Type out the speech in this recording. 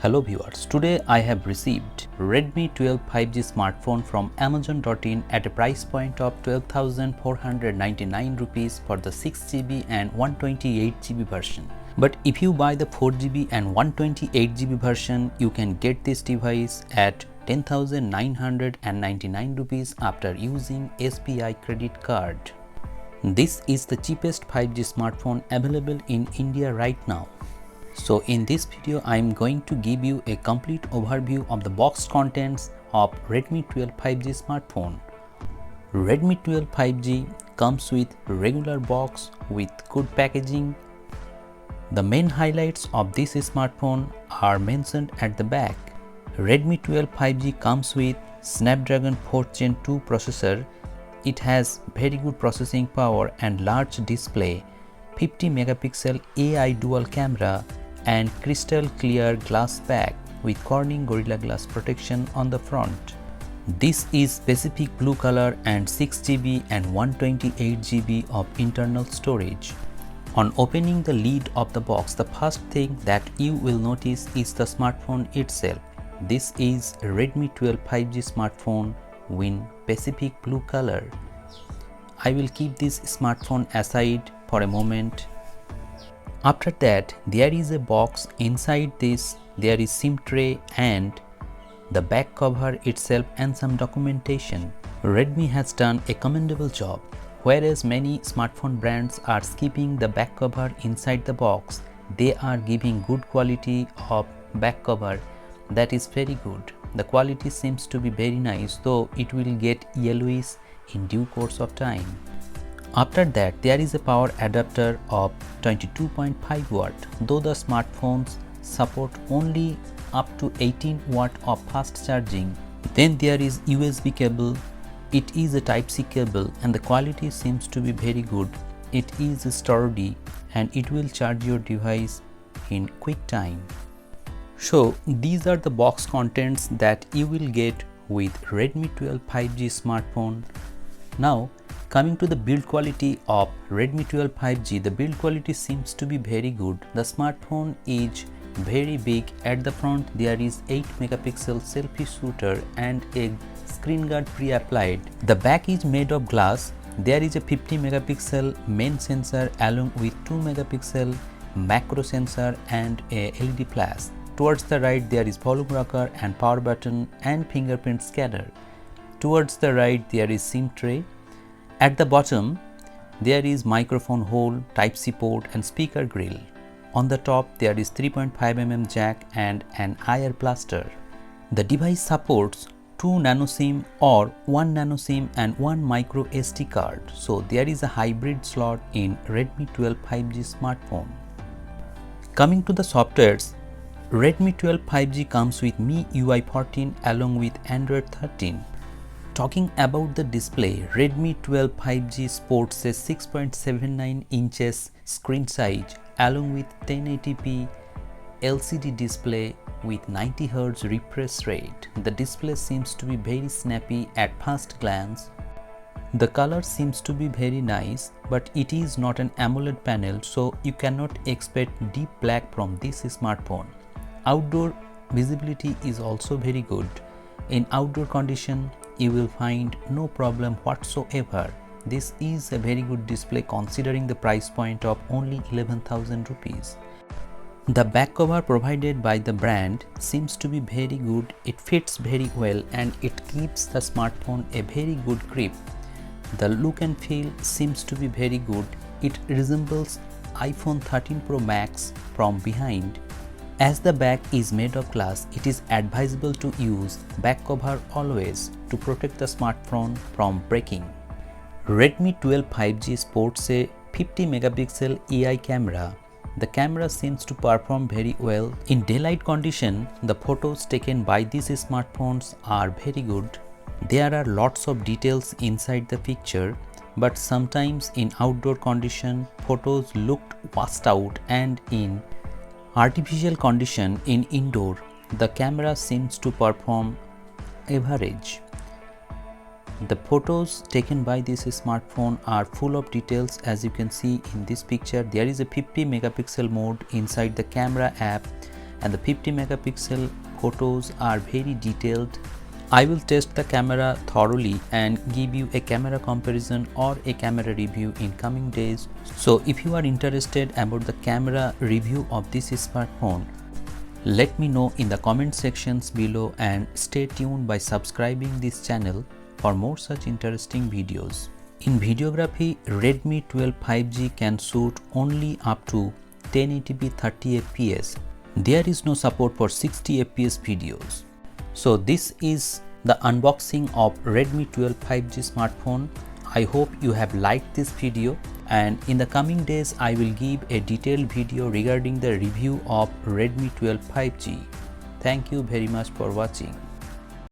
Hello viewers, today I have received Redmi 12 5G smartphone from Amazon.in at a price point of 12,499 rupees for the 6GB and 128GB version. But if you buy the 4GB and 128GB version, you can get this device at 10,999 rupees after using SBI credit card. This is the cheapest 5G smartphone available in India right now. So in this video, I am going to give you a complete overview of the box contents of Redmi 12 5G smartphone. Redmi 12 5G comes with regular box with good packaging. The main highlights of this smartphone are mentioned at the back. Redmi 12 5G comes with Snapdragon 4th Gen 2 processor. It has very good processing power and large display, 50 megapixel AI dual camera and crystal clear glass back with Corning Gorilla Glass protection on the front. This is specific blue color and 6GB and 128GB of internal storage. On opening the lid of the box, the first thing that you will notice is the smartphone itself. This is Redmi 12 5G smartphone in Pacific blue color. I will keep this smartphone aside for a moment. After that, there is a box. Inside this there is SIM tray and the back cover itself and some documentation. Redmi has done a commendable job. Whereas many smartphone brands are skipping the back cover inside the box, they are giving good quality of back cover. That is very good. The quality seems to be very nice, though it will get yellowish in due course of time. After that, there is a power adapter of 22.5 watt, though the smartphones support only up to 18 watt of fast charging. Then there is USB cable. It is a Type-C cable and the quality seems to be very good. It is sturdy and it will charge your device in quick time. So these are the box contents that you will get with Redmi 12 5G smartphone. Now coming to the build quality of Redmi 12 5G, the build quality seems to be very good. The smartphone is very big. At the front there is 8 megapixel selfie shooter and a screen guard pre-applied. The back is made of glass. There is a 50 megapixel main sensor along with 2 megapixel macro sensor and a LED flash. Towards the right there is volume rocker and power button and fingerprint scanner. Towards the right there is SIM tray. At the bottom there is microphone hole, Type-C port and speaker grill. On the top there is 3.5mm jack and an IR blaster. The device supports 2 nano SIM or 1 nano SIM and 1 micro SD card. So there is a hybrid slot in Redmi 12 5G smartphone. Coming to the softwares, Redmi 12 5G comes with MIUI 14 along with Android 13. Talking about the display, Redmi 12 5G sports a 6.79 inches screen size along with 1080p LCD display with 90Hz refresh rate. The display seems to be very snappy at first glance. The color seems to be very nice, but it is not an AMOLED panel, so you cannot expect deep black from this smartphone. Outdoor visibility is also very good. In outdoor condition, you will find no problem whatsoever. This is a very good display considering the price point of only 11,000 rupees. The back cover provided by the brand seems to be very good. It fits very well and it gives the smartphone a very good grip. The look and feel seems to be very good. It resembles iPhone 13 Pro Max from behind. As the back is made of glass, it is advisable to use back cover always to protect the smartphone from breaking. Redmi 12 5G sports a 50 megapixel AI camera. The camera seems to perform very well. In daylight condition, the photos taken by these smartphones are very good. There are lots of details inside the picture, but sometimes in outdoor condition, photos looked washed out, and in artificial condition in indoor, the camera seems to perform average. The photos taken by this smartphone are full of details. As you can see in this picture, there is a 50 megapixel mode inside the camera app and the 50 megapixel photos are very detailed. I will test the camera thoroughly and give you a camera comparison or a camera review in coming days. So if you are interested about the camera review of this smartphone, let me know in the comment sections below and stay tuned by subscribing this channel for more such interesting videos. In videography, Redmi 12 5G can shoot only up to 1080p 30 fps. There is no support for 60 fps videos. So this is the unboxing of Redmi 12 5G smartphone. I hope you have liked this video, and in the coming days I will give a detailed video regarding the review of Redmi 12 5G. Thank you very much for watching.